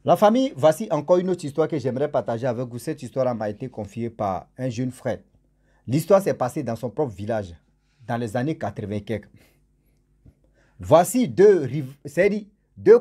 La famille, voici encore une autre histoire que j'aimerais partager avec vous. Cette histoire m'a été confiée par un jeune frère. L'histoire s'est passée dans son propre village, dans les années 80 quelques. Voici deux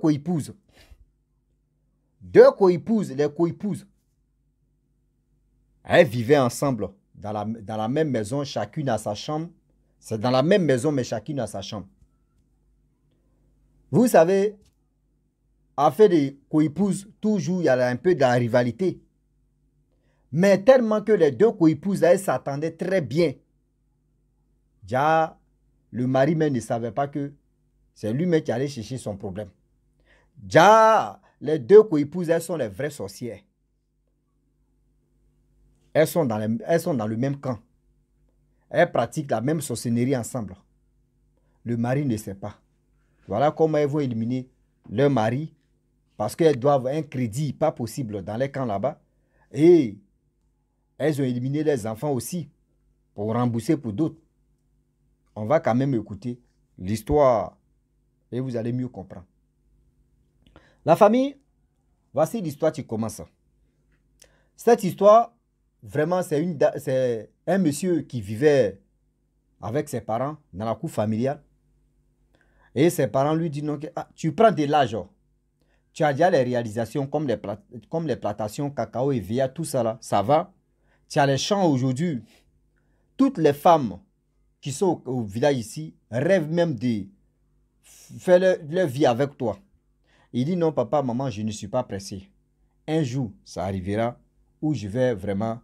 coépouses. Deux coépouses, les coépouses. Elles vivaient ensemble dans la même maison, chacune à sa chambre. C'est dans la même maison, mais chacune à sa chambre. Vous savez, affaire de coépouses, toujours il y a un peu de la rivalité. Mais tellement que les deux coépouses, elles s'attendaient très bien. Déjà, le mari même ne savait pas que c'est lui-même qui allait chercher son problème. Déjà, les deux coépouses, elles sont les vraies sorcières. Elles sont dans le même camp. Elles pratiquent la même sorcellerie ensemble. Le mari ne sait pas. Voilà comment elles vont éliminer leur mari parce qu'elles doivent un crédit pas possible dans les camps là-bas. Et elles ont éliminé les enfants aussi pour rembourser pour d'autres. On va quand même écouter l'histoire et vous allez mieux comprendre. La famille, voici l'histoire qui commence. Cette histoire, vraiment, c'est un monsieur qui vivait avec ses parents dans la cour familiale. Et ses parents lui disent, non, tu prends de l'argent. Tu as déjà les réalisations comme les plantations, cacao et via, tout ça là, ça va. Tu as les champs aujourd'hui. Toutes les femmes qui sont au village ici rêvent même de faire leur vie avec toi. Il dit non papa, maman, je ne suis pas pressé. Un jour, ça arrivera où je vais vraiment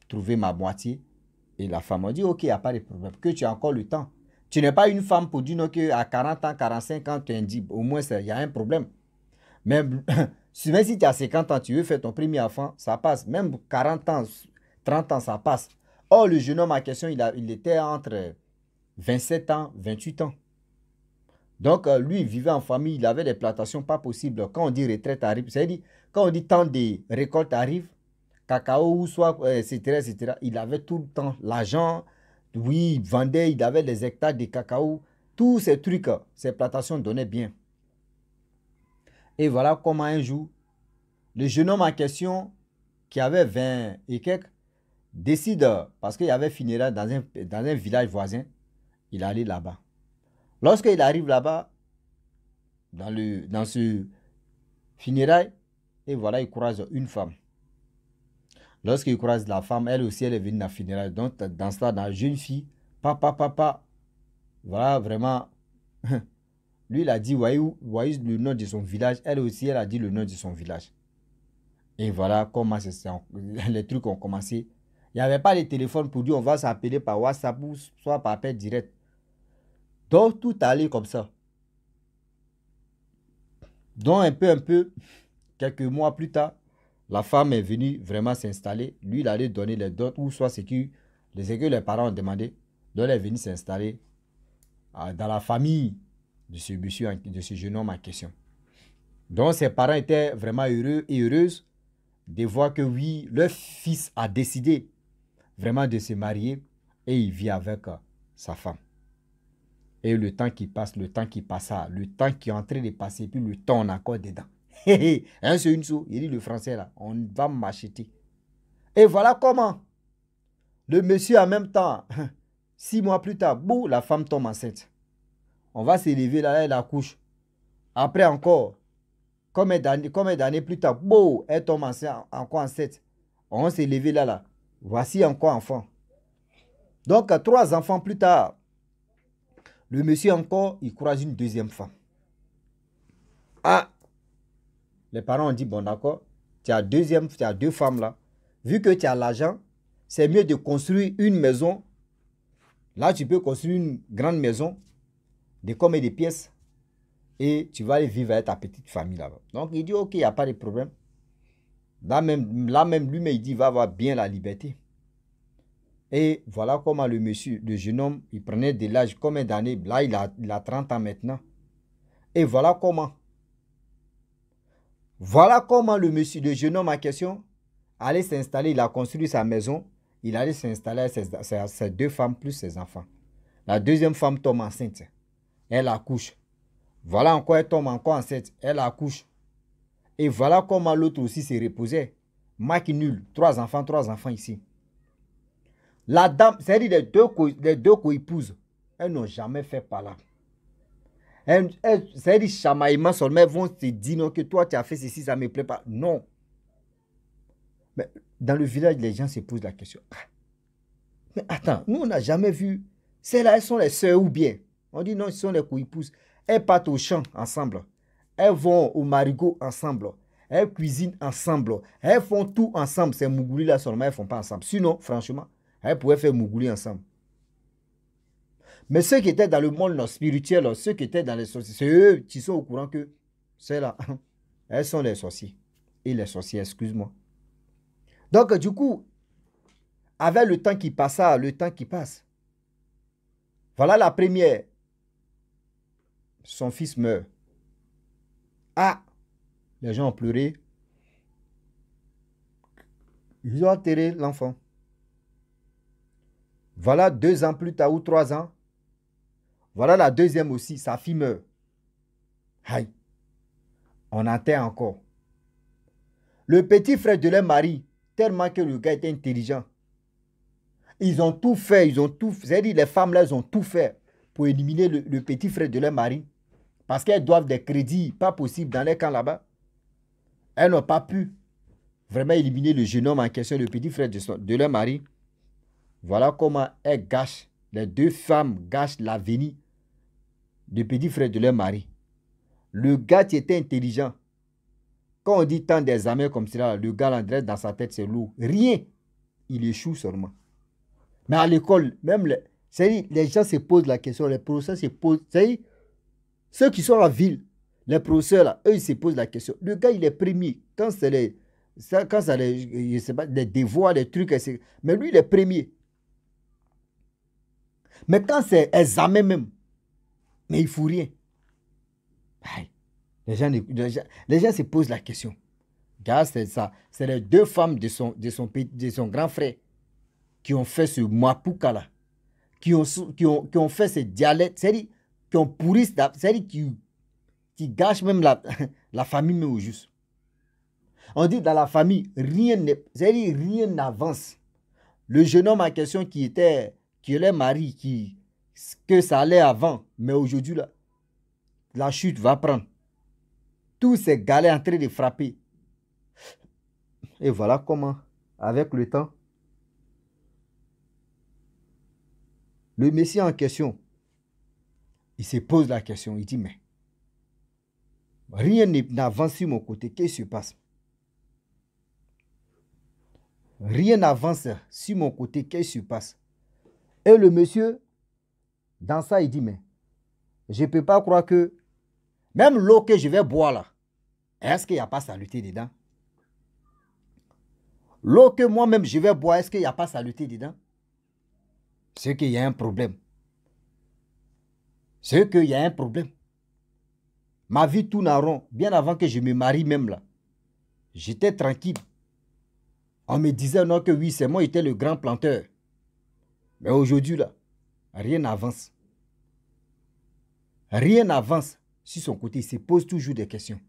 trouver ma moitié. Et la femme a dit ok, il n'y a pas de problème, que tu as encore le temps. Tu n'es pas une femme pour dire non qu'à 40 ans, 45 ans, tu as dit au moins il y a un problème. Même si tu as 50 ans, tu veux faire ton premier enfant, ça passe. Même 40 ans, 30 ans, ça passe. Or, le jeune homme en question, il était entre 27 ans, 28 ans. Donc, lui, il vivait en famille, il avait des plantations pas possibles. Quand on dit retraite arrive, c'est-à-dire, quand on dit temps de récolte arrive, cacao ou soit, etc., etc., il avait tout le temps l'argent. Oui, il vendait, il avait des hectares de cacao. Tous ces trucs, ces plantations donnaient bien. Et voilà comment un jour, le jeune homme en question, qui avait 20 et quelques, décide, parce qu'il y avait funérailles dans un village voisin, il allait là-bas. Lorsqu'il arrive là-bas, dans ce funérail, et voilà, il croise une femme. Lorsqu'il croise la femme, elle aussi, elle est venue dans le funérail. Donc, dans cela, dans la jeune fille, papa, voilà, vraiment, lui, il a dit, voyez le nom de son village. Elle aussi, elle a dit le nom de son village. Et voilà comment les trucs ont commencé. Il n'y avait pas de téléphone pour dire, on va s'appeler par WhatsApp ou soit par appel direct. Donc, tout allait comme ça. Donc, un peu, quelques mois plus tard, la femme est venue vraiment s'installer. Lui, il allait donner les dots ou soit ce que les parents ont demandé. Donc, elle est venue s'installer dans la famille de ce monsieur, de ce jeune homme en question. Donc, ses parents étaient vraiment heureux et heureuses de voir que oui, leur fils a décidé vraiment de se marier et il vit avec sa femme. Et le temps qui passe, le temps qui passa, le temps qui est en train de passer, puis le temps on est encore dedans. Hein, c'est une chose, il dit le français là, on va m'acheter. Et voilà comment le monsieur en même temps, 6 mois plus tard, boum, la femme tombe enceinte. On va s'élever là, elle accouche. Après encore, combien d'années plus tard, boum, elle tombe encore enceinte. On s'est levé là. Voici encore enfant. Donc, 3 enfants plus tard, le monsieur encore, il croise une deuxième femme. Ah, les parents ont dit, bon d'accord, tu as 2 femmes là. Vu que tu as l'argent, c'est mieux de construire une maison. Là, tu peux construire une grande maison de combien de pièces et tu vas aller vivre avec ta petite famille là-bas. Donc, il dit, ok, il n'y a pas de problème. Là même lui-même, il dit, il va avoir bien la liberté. Et voilà comment le monsieur, le jeune homme, il prenait de l'âge, combien d'années? Là, il a 30 ans maintenant. Et voilà comment le jeune homme en question allait s'installer. Il a construit sa maison. Il allait s'installer avec ses 2 femmes plus ses enfants. La deuxième femme tombe enceinte. Elle accouche. Voilà encore, elle tombe encore enceinte. Elle accouche. Et voilà comment l'autre aussi se reposait. Marque nul. 3 enfants ici. La dame, c'est-à-dire les deux co-épouses, elles n'ont jamais fait par là. C'est-à-dire chamaillement seulement, elles vont te dire non, que toi tu as fait ceci, ça ne me plaît pas. Non. Mais dans le village, les gens se posent la question. Mais attends, nous on n'a jamais vu. Celles-là, elles sont les sœurs ou bien? On dit non, ce sont les co-épouses. Elles partent au champ ensemble. Elles vont au marigot ensemble. Elles cuisinent ensemble. Elles font tout ensemble. Ces Mougouli-là seulement, elles ne font pas ensemble. Sinon, franchement, elles pouvaient faire Mougouli ensemble. Mais ceux qui étaient dans le monde spirituel, ceux qui étaient dans les sorciers, c'est eux qui sont au courant que c'est là. Elles sont les sorciers. Et les sorciers, excuse-moi. Donc, du coup, avec le temps qui passa, le temps qui passe, voilà la première. Son fils meurt. Ah, les gens ont pleuré. Ils ont enterré l'enfant. Voilà 2 ans plus tard ou 3 ans. Voilà la deuxième aussi, sa fille meurt. Aïe, on enterre encore. Le petit frère de leur mari, tellement que le gars était intelligent, ils ont tout fait, c'est-à-dire les femmes là, elles ont tout fait pour éliminer le petit frère de leur mari. Parce qu'elles doivent des crédits, pas possible dans les camps là-bas. Elles n'ont pas pu vraiment éliminer le jeune homme en question, le petit frère de leur mari. Voilà comment elles gâchent, les 2 femmes gâchent l'avenir du petit frère de leur mari. Le gars qui était intelligent, quand on dit tant d'examens comme cela, le gars l'adresse dans sa tête, c'est lourd. Rien. Il échoue seulement. Mais à l'école, même les gens se posent la question, les professeurs se posent. Ceux qui sont en ville, les professeurs, là, eux, ils se posent la question. Le gars, il est premier. Quand c'est je sais pas, les devoirs, les trucs, mais lui, il est premier. Mais quand c'est examen même, mais il ne faut rien. Aïe. Les gens se posent la question. Gars, c'est ça. C'est les 2 femmes de son grand frère qui ont fait ce Mapouka là. Qui ont fait ce dialecte. C'est-à-dire, qui ont pourri, c'est-à-dire qui gâchent même la famille, mais au juste. On dit dans la famille, rien n'avance. Le jeune homme en question qui est mari, que ça allait avant, mais aujourd'hui, là, la chute va prendre. Tous ces galets en train de frapper. Et voilà comment, avec le temps, le Messie en question, il se pose la question, il dit, mais rien n'avance sur mon côté, qu'est-ce qui se passe? Rien n'avance sur mon côté, qu'est-ce qui se passe? Et le monsieur, dans ça, il dit, mais je ne peux pas croire que même l'eau que je vais boire là, est-ce qu'il n'y a pas saleté dedans? L'eau que moi-même je vais boire, est-ce qu'il n'y a pas saleté dedans? C'est qu'il y a un problème. C'est qu'il y a un problème. Ma vie tourne en rond. Bien avant que je me marie même là, j'étais tranquille. On me disait non que oui, c'est moi qui étais le grand planteur. Mais aujourd'hui là, rien n'avance. Rien n'avance sur son côté. Il se pose toujours des questions.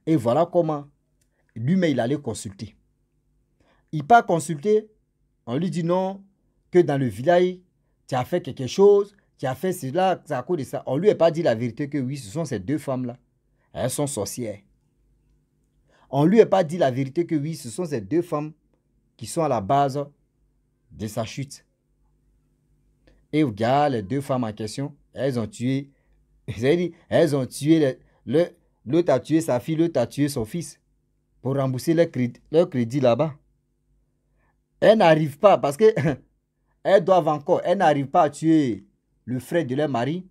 Et voilà comment lui-même il allait consulter. Il part consulter, on lui dit non, que dans le village, tu as fait quelque chose, tu as fait cela, c'est à cause de ça. On ne lui a pas dit la vérité que oui, ce sont ces 2 femmes-là. Elles sont sorcières. On ne lui a pas dit la vérité que oui, ce sont ces 2 femmes qui sont à la base de sa chute. Et regarde, les 2 femmes en question, elles ont tué, elles ont tué, l'autre a tué sa fille, l'autre a tué son fils pour rembourser leur crédit là-bas. Elles n'arrivent pas parce que elles doivent encore, elles n'arrivent pas à tuer le frère de leur mari.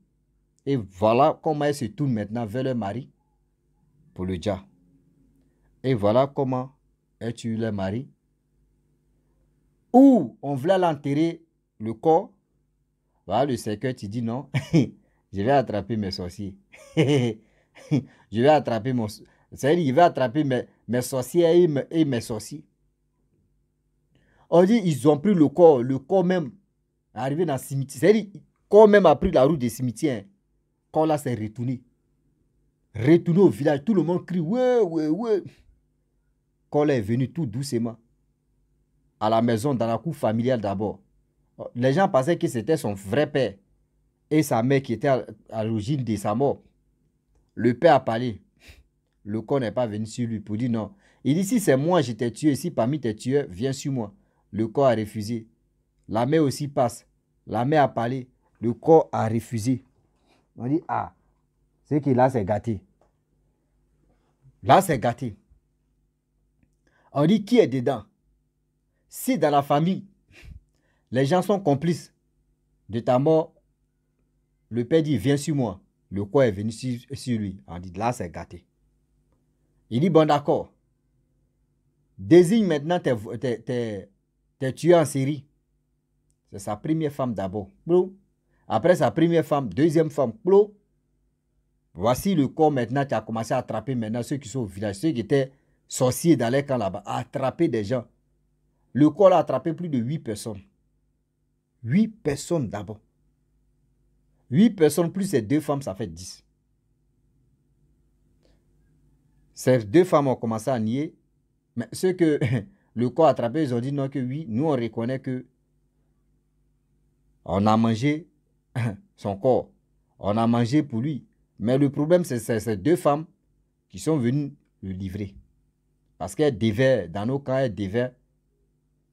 Et voilà comment elles se tournent maintenant vers leur mari pour le dia. Et voilà comment elles tuent leur mari. Ou on voulait l'enterrer le corps. Voilà le cercueil, tu dis non, je vais attraper mes sorciers. Je vais attraper c'est-à-dire, je vais attraper mes sorcières et mes sorciers. On dit, ils ont pris le corps même, arrivé dans le cimetière. C'est-à-dire, le corps même a pris la route des cimetières. Le corps là s'est retourné. Retourner au village, tout le monde crie, ouais, ouais, ouais. Quand elle est venue tout doucement, à la maison, dans la cour familiale d'abord, les gens pensaient que c'était son vrai père et sa mère qui étaient à l'origine de sa mort. Le père a parlé. Le corps n'est pas venu sur lui pour dire non. Il dit, si c'est moi, je t'ai tué, si parmi tes tueurs, viens sur moi. Le corps a refusé. La mère aussi passe. La mère a parlé. Le corps a refusé. On dit, ah, c'est que là, c'est gâté. Là, c'est gâté. On dit, qui est dedans? Si dans la famille, les gens sont complices de ta mort, le père dit, viens sur moi. Le corps est venu sur lui. On dit, là, c'est gâté. Il dit, bon, d'accord. Désigne maintenant tes tueurs en série. C'est sa première femme d'abord. Après sa première femme, deuxième femme. Voici le corps maintenant. Tu as commencé à attraper maintenant ceux qui sont au village, ceux qui étaient sorciers dans les camps là-bas, à attraper des gens. Le corps a attrapé plus de 8 personnes. 8 personnes d'abord. 8 personnes plus ces 2 femmes, ça fait 10. Ces 2 femmes ont commencé à nier. Mais ceux que le corps a attrapé, ils ont dit non, que oui, nous on reconnaît que on a mangé son corps. On a mangé pour lui. Mais le problème, c'est ces 2 femmes qui sont venues le livrer. Parce qu'elles devaient, dans nos cas, elles devaient.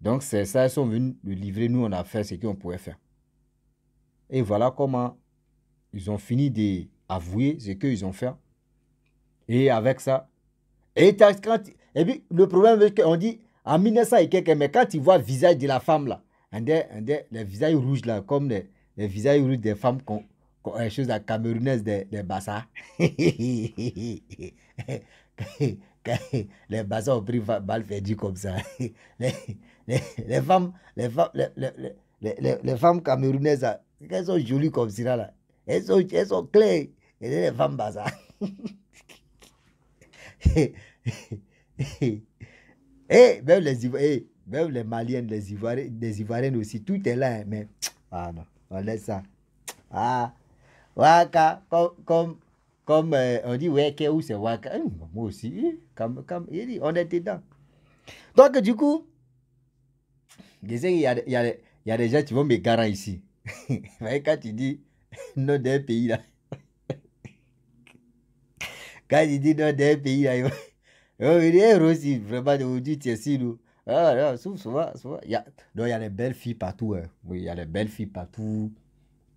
Donc, c'est ça, elles sont venues le livrer. Nous, on a fait ce qu'on pouvait faire. Et voilà comment ils ont fini d'avouer ce qu'ils ont fait. Et avec ça, et puis le problème, c'est qu'on dit, en 1900 et quelques, mais quand tu vois le visage de la femme là, les visages rouges là, comme les visages rouges des femmes, les choses à camerounaises des Bassa. Les Bassa ont pris balle perdue comme ça. Les femmes, les femmes camerounaises, elles sont jolies comme ça là. Elles sont claires. Et les femmes Bassa. Et même même les Maliennes, les Ivoiriennes aussi, tout est là, hein, mais ah non, on laisse ça. Ah, Waka, comme on dit Weke ou c'est Waka. Moi aussi, comme, on est dedans. Donc, du coup, je sais qu'il y a des gens qui vont me garer ici. Mais quand tu dis nom d'un pays là, quand tu dis nom d'un pays là, il est aussi vraiment aujourd'hui, tu es si nous. Ah, souvent, il y a les belles filles partout. Hein. Oui, il y a les belles filles partout.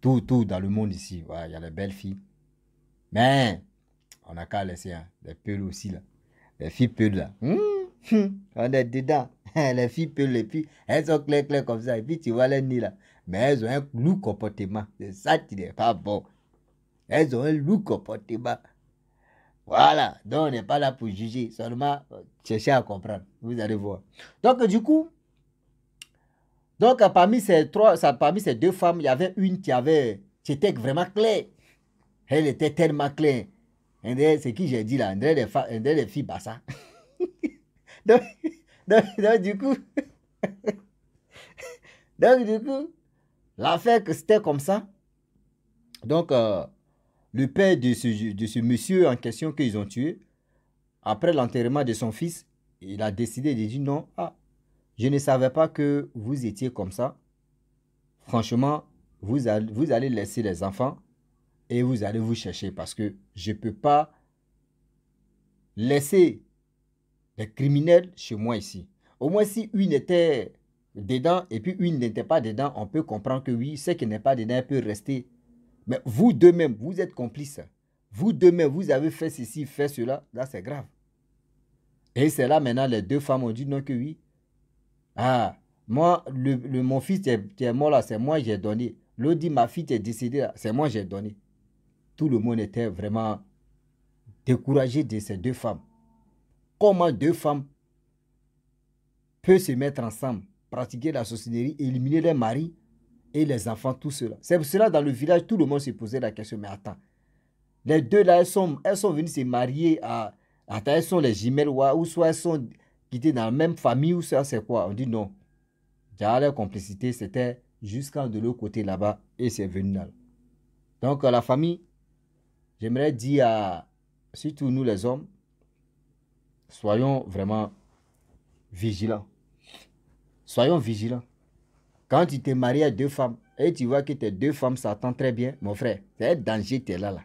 Tout dans le monde ici. Ouais, il y a les belles filles. Mais, on n'a qu'à laisser hein, les peuls aussi là. Les filles peuls là. On est dedans. Les filles peuls, les filles, elles sont claires comme ça. Et puis tu vois les nids là. Mais elles ont un lourd comportement. C'est ça qui n'est pas bon. Elles ont un lourd comportement. Voilà, donc on n'est pas là pour juger, seulement chercher à comprendre. Vous allez voir. Donc, du coup, parmi ces 2 femmes, il y avait une qui était vraiment claire. Elle était tellement claire. C'est qui j'ai dit là, on dirait des filles Bassa. donc, du coup, l'affaire que c'était comme ça. Donc, le père de ce monsieur en question qu'ils ont tué, après l'enterrement de son fils, il a décidé de dire non, je ne savais pas que vous étiez comme ça. Franchement, vous allez laisser les enfants et vous allez vous chercher parce que je ne peux pas laisser les criminels chez moi ici. Au moins, si une était dedans et puis une n'était pas dedans, on peut comprendre que oui, ce qui n'est pas dedans peut rester. Mais vous deux même, vous êtes complices. Vous deux même, vous avez fait ceci, fait cela. Là, c'est grave. Et c'est là maintenant, les 2 femmes ont dit non que oui. Ah, moi, mon fils qui est mort là, c'est moi qui ai donné. L'autre dit, ma fille est décédée là, c'est moi qui ai donné. Tout le monde était vraiment découragé de ces 2 femmes. Comment 2 femmes peuvent se mettre ensemble, pratiquer la sorcellerie, éliminer les maris et les enfants, tout cela. C'est pour cela, dans le village, tout le monde se posait la question, mais attends, les 2 là, elles sont venues se marier attends, elles sont les jumelles, ou soit elles sont quittées dans la même famille, ou ça, c'est quoi? On dit non. Déjà, la complicité, c'était jusqu'en de l'autre côté là-bas, et c'est venu là. Donc, la famille, j'aimerais dire surtout nous les hommes, soyons vraiment vigilants. Soyons vigilants. Quand tu t'es marié à 2 femmes et tu vois que tes 2 femmes s'entendent très bien, mon frère, c'est un danger, tu es là.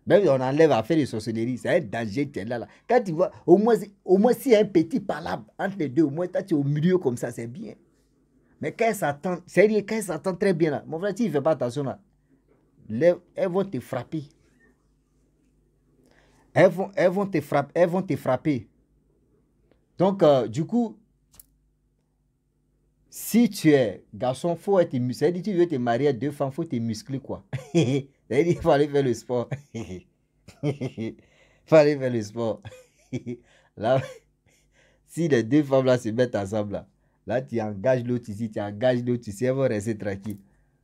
Même si on enlève à faire des sorcelleries, c'est un danger, tu es là. Quand tu vois, au moins s'il y a un petit palabre entre les deux, au moins toi tu es au milieu comme ça, c'est bien. Mais quand elles s'entendent, sérieux, quand elles s'entendent très bien là, mon frère, tu ne fais pas attention là, elles vont te frapper. Elles vont te frapper. Donc, du coup, si tu es garçon, il faut être musclé. C'est-à-dire, tu veux te marier à 2 femmes, il faut te muscler, quoi. C'est-à-dire, il faut aller faire le sport. Il faut aller faire le sport. Là, si les 2 femmes là se mettent ensemble, là tu engages l'autre ici, tu engages l'autre ici, elles vont rester tranquilles.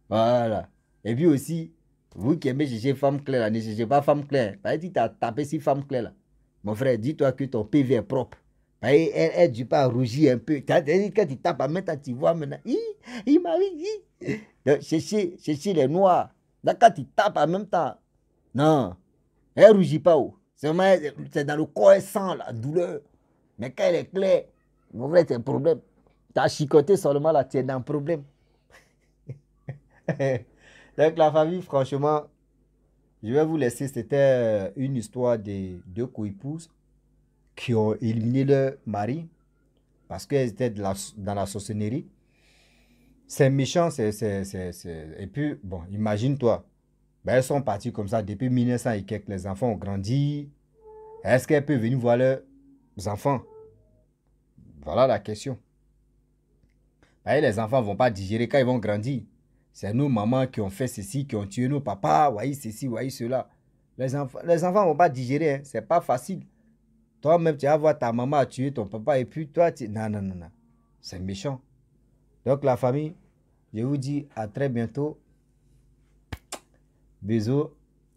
Voilà. Et puis aussi, vous qui aimez chercher femme claire, ne cherchez pas femme claire. Par exemple, tu as tapé si femme claire là. Mon frère, dis-toi que ton PV est propre. Elle ne dit pas rougir un peu. Quand tu tapes en même temps, tu vois maintenant. Il m'a dit. Donc, cherchez les noirs. Là, quand tu tapes en même temps, non, elle ne rougit pas. C'est dans le corps, elle sent la douleur. Mais quand elle est claire, mon frère, c'est un problème. Tu as chicoté seulement là, tu es dans le problème. Donc, la famille, franchement, je vais vous laisser. C'était une histoire de 2 coépouses qui ont éliminé leur mari parce qu'elles étaient dans la sorcellerie. C'est méchant, et puis, bon, imagine-toi, ben, elles sont parties comme ça depuis 1900 et quelques. Les enfants ont grandi. Est-ce qu'elles peuvent venir voir leurs enfants? Voilà la question. Ben, les enfants ne vont pas digérer quand ils vont grandir. C'est nos mamans qui ont fait ceci, qui ont tué nos papas, voyez ceci, voyez cela. Les enfants ne vont pas digérer, hein. C'est pas facile. Toi-même, tu vas voir ta maman tuer ton papa et puis toi, tu... Non, non, non, non. C'est méchant. Donc, la famille, je vous dis à très bientôt. Bisous.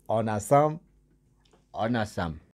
On ensemble. On ensemble.